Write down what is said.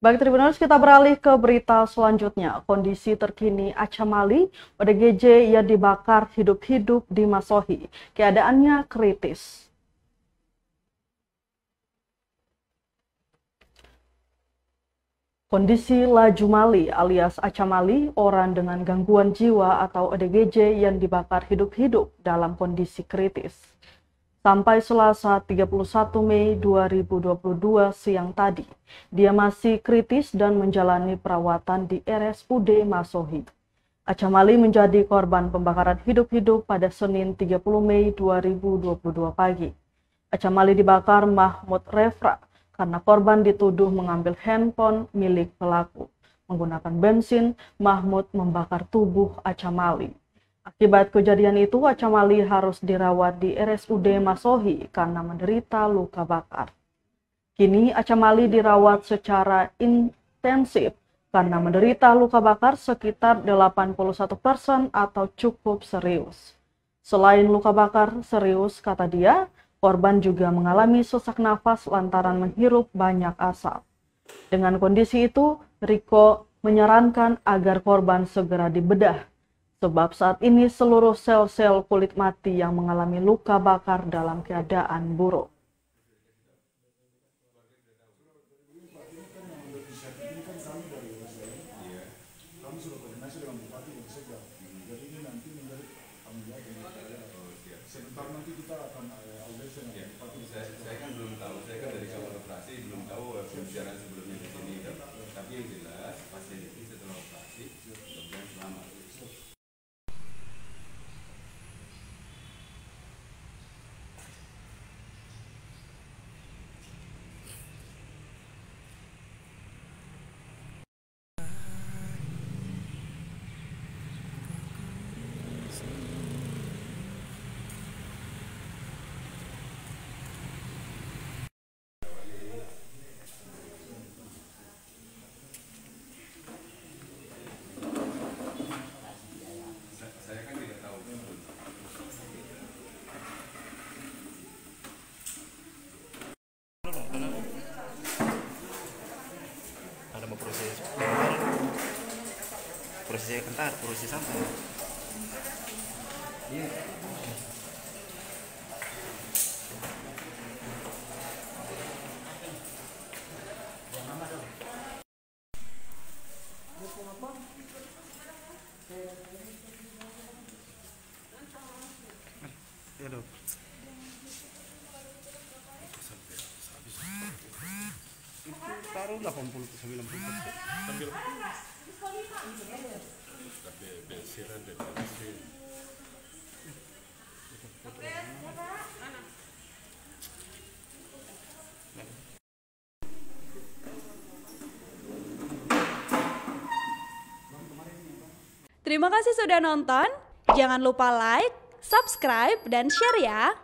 Baik, Tribuners, kita beralih ke berita selanjutnya. Kondisi terkini Acha Mali, ODGJ yang dibakar hidup-hidup di Masohi. Keadaannya kritis. Kondisi Laju Mali alias Acha Mali, orang dengan gangguan jiwa atau ODGJ yang dibakar hidup-hidup dalam kondisi kritis. Sampai Selasa 31 Mei 2022 siang tadi, dia masih kritis dan menjalani perawatan di RSUD Masohi. Acha Mali menjadi korban pembakaran hidup-hidup pada Senin 30 Mei 2022 pagi. Acha Mali dibakar Mahmud Refra karena korban dituduh mengambil handphone milik pelaku. Menggunakan bensin, Mahmud membakar tubuh Acha Mali. Akibat kejadian itu, Acha Mali harus dirawat di RSUD Masohi karena menderita luka bakar. Kini Acha Mali dirawat secara intensif karena menderita luka bakar sekitar 81% atau cukup serius. Selain luka bakar serius, kata dia, korban juga mengalami sesak nafas lantaran menghirup banyak asap. Dengan kondisi itu, Riko menyarankan agar korban segera dibedah. Sebab saat ini seluruh sel-sel kulit mati yang mengalami luka bakar dalam keadaan buruk. Saya kan belum tahu, saya kan dari kamar operasi belum tahu pembicaraan sebelumnya di sini, tapi yang jelas pasien itu setelah operasi mudah-mudahan selamat. Saya kan tidak tahu. Ada mau proses kentar, proses apa? Iya. Ya dok. Itu taruh 80 ke 90%. Sambil bensiran dan bensin. Terima kasih sudah nonton. Jangan lupa like, subscribe, dan share ya.